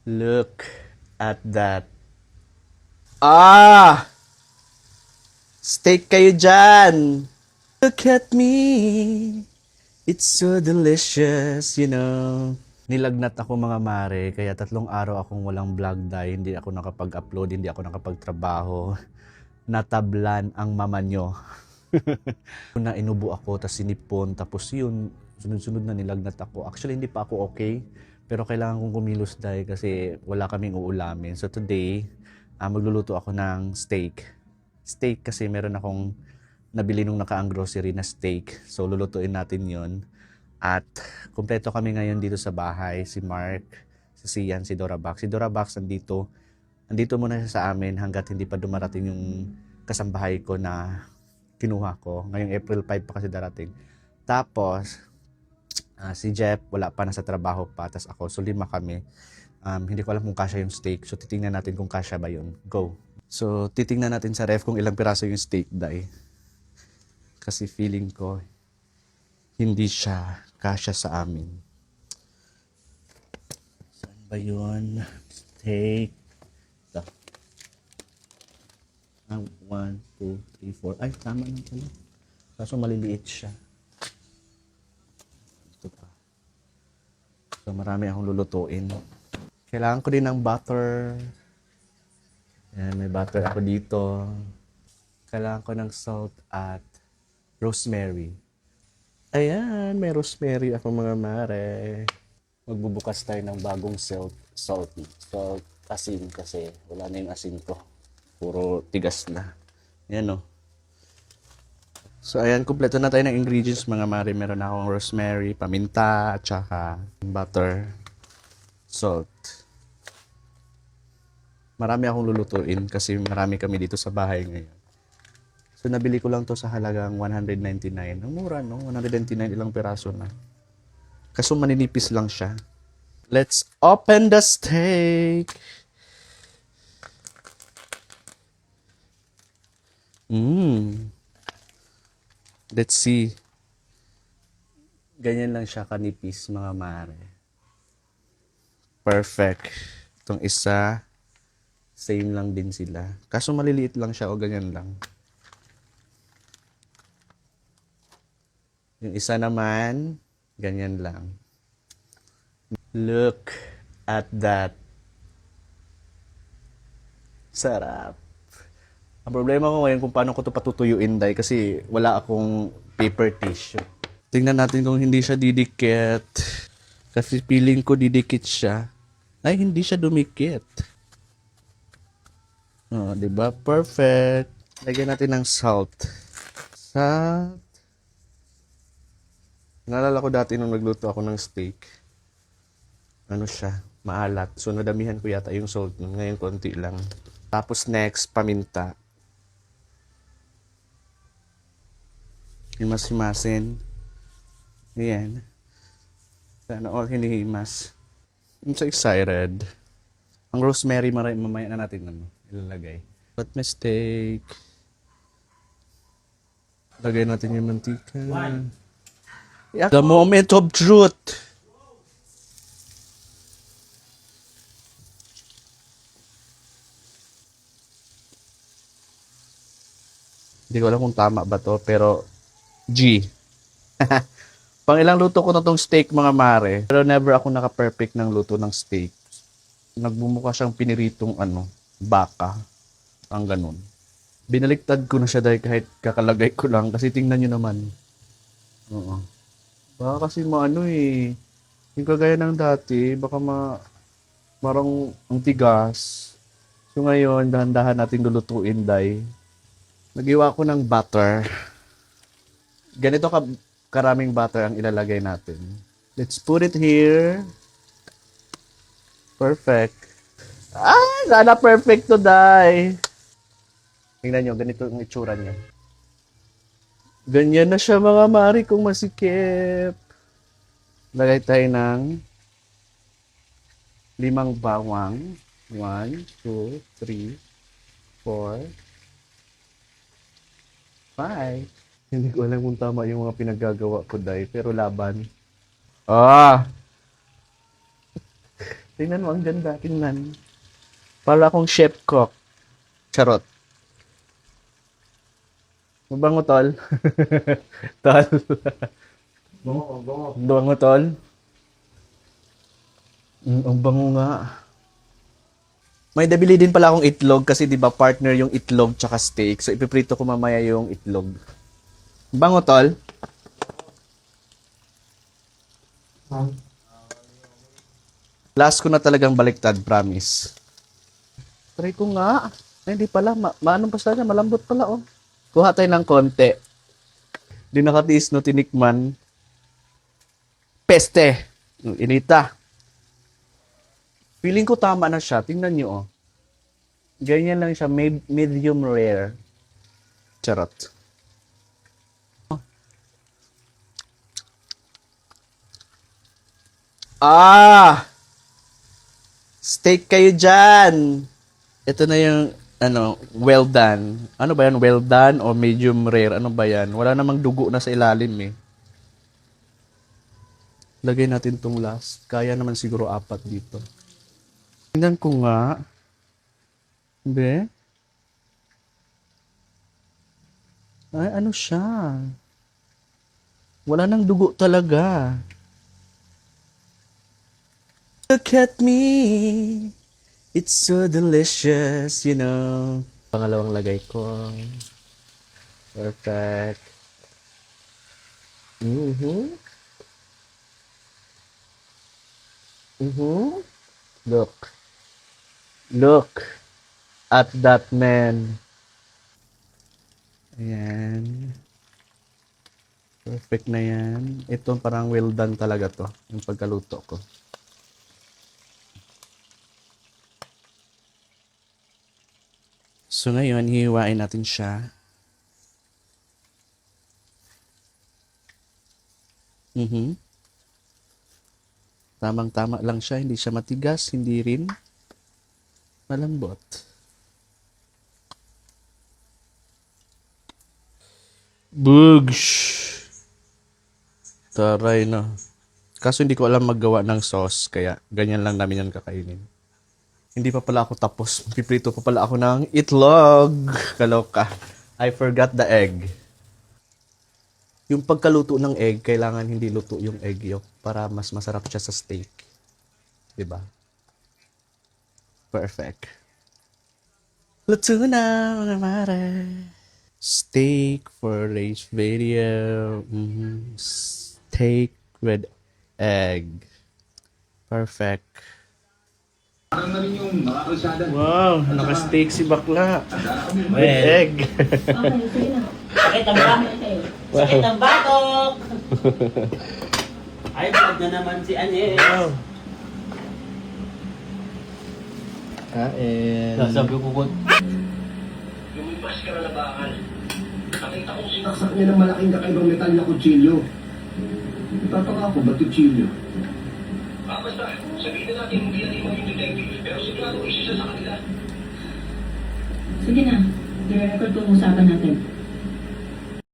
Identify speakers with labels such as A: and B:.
A: Look at that. Ah! Steak kayo dyan! Look at me. It's so delicious, you know. Nilagnat ako mga mare, kaya 3 araw akong walang vlog dahil hindi ako nakapag-upload, hindi ako nakapagtrabaho. Natablan ang mama nyo. Na inubo ako, tapos sinipon, tapos yun, sunod-sunod na nilagnat ako. Actually, hindi pa ako okay, pero kailangan kong kumilos dahil kasi wala kaming uulamin. So today, magluluto ako ng steak. Steak kasi meron akong nabili nung nakaang grocery na steak. So lulutuin natin yon. At kumpleto kami ngayon dito sa bahay. Si Mark, si Sian, si Dora Bax. Si Dora Bax nandito. Andito muna siya sa amin hanggat hindi pa dumarating yung kasambahay ko na kinuha ko. Ngayong April 5 pa kasi darating. Tapos, si Jeff, wala pa, nasa trabaho pa. Tapos ako, so 5 kami. Hindi ko alam kung kasya yung steak. So titingnan natin kung kasya ba yun. Go. So titingnan natin sa ref kung ilang piraso yung steak dahil. Kasi feeling ko, hindi siya kasya sa amin. Saan ba yun? Steak. Ito. 1, 2, 3, 4. Ay, tama lang pala. Kaso maliliit siya. Ito pa. So, marami akong lulutuin. Kailangan ko din ng butter. Ayan, may butter ako dito. Kailangan ko ng salt at rosemary. Ayan, may rosemary ako mga mare. Magbubukas tayo ng bagong salt, asin kasi wala na yung asin ko. Puro tigas na. Ayan o. So ayan, kumpleto na tayo ng ingredients mga mare. Meron akong rosemary, paminta, at saka butter, salt. Marami akong lulutuin kasi marami kami dito sa bahay ngayon. So nabili ko lang to sa halagang 199. Ang mura no, 199 ilang piraso na. Kaso maninipis lang siya. Let's open the steak. Let's see. Ganyan lang siya kanipis mga mare. Perfect. Itong isa, same lang din sila. Kaso maliliit lang siya o ganyan lang. Yung isa naman, ganyan lang. Look at that. Sarap. Ang problema ko ngayon kung paano ko ito patutuyuin dahil kasi wala akong paper tissue. Tingnan natin kung hindi siya didikit. Kasi feeling ko didikit siya. Ay, hindi siya dumikit. Oh, 'di ba? Perfect. Lagyan natin ng salt. Salt. Naalala ko dati nung nagluto ako ng steak. Ano siya? Maalat. So nadamihan ko yata yung salt nun. Ngayon konti lang. Tapos next, paminta. Himas-himasin. Ayan. Sana all hinihimas. I'm so excited. Ang rosemary, mamaya na natin ilalagay. But mistake. Lagay natin yung mantika. Yeah. The moment of truth. Hindi ko alam kung tama ba to, pero G. Pang ilang luto ko na tong steak mga mare. Pero never ako naka-perfect ng luto ng steak. Nagbumuka siyang piniritong baka. Ang ganun. Binaliktad ko na siya dahil kahit kakalagay ko lang. Kasi tingnan nyo naman. Oo. Baka kasi yung kagaya ng dati, baka marang ang tigas. So ngayon, dahan-dahan natin lulutuin dahil nagiwa ko ng butter. Ganito karaming butter ang ilalagay natin. Let's put it here. Perfect. Sana perfect to die. Tingnan nyo, ganito ang itsura niya. Ganyan na siya mga mari kung masikip. Lagay tayo ng 5 bawang. 1, 2, 3, 4, 5. Hindi ko alam kung tama yung mga pinaggagawa ko dahil pero laban. Tingnan mo, ang ganda. Tingnan. Para akong chef cook. Charot. Mabango, tol. Tol. Bango, tol. Ang bango nga. May nabili din pala akong itlog kasi 'di ba partner yung itlog tsaka steak. So ipiprito ko mamaya yung itlog. Bango, tol. Last ko na talagang baliktad, promise. Try ko nga. Ay, hindi pala. Maano pa sana? Malambot pala, oh. Kuha tayo ng konti. Di nakatiis, no, tinikman. Peste. Inita. Feeling ko tama na siya. Tingnan nyo, oh. Ganyan lang siya. Medium rare. Charot. Ah! Steak kayo dyan! Ito na yung, well done. Ano ba yan? Well done o medium rare? Ano ba yan? Wala namang dugo na sa ilalim eh. Lagay natin tong last. Kaya naman siguro 4 dito. Tingnan ko nga. Hindi. Ay, ano siya? Wala nang dugo talaga. Look at me. It's so delicious, you know. Pangalawang lagay ko. Perfect. Look. Look at that man. Ayan. Perfect na yan. Ito parang well done talaga to. Yung pagkaluto ko. So ngayon, hihiwain natin siya. Tamang-tama lang siya. Hindi siya matigas. Hindi rin malambot. Bugs! Taray na. Kaso hindi ko alam maggawa ng sauce. Kaya ganyan lang namin yan kakainin. Hindi pa pala ako tapos. Piprito pa pala ako ng itlog. Kaloka. I forgot the egg. Yung pagkaluto ng egg, kailangan hindi luto yung egg yolk para mas masarap siya sa steak. Diba? Perfect. Luto na, mga mare. Steak for today's video. Steak with egg. Perfect. Wow, naka-steak si bakla. With egg.
B: Okay, sige na. Sakit ang batok. Sakit ang batok. Ay, vlog na naman si Anye.
A: Wow. Kain.
B: Sasabi ko ko.
C: Lumipas ka na labakan. Nakita kong sinaksak niya ng malaking kakaibang metal na kutsilyo. Ipapaka ako, ba't kutsilyo? Basta, sabihin na natin hindi natin yung detective, pero sigurado isa siya sa kanila.
B: Sige na. I-record ko ang usapan natin.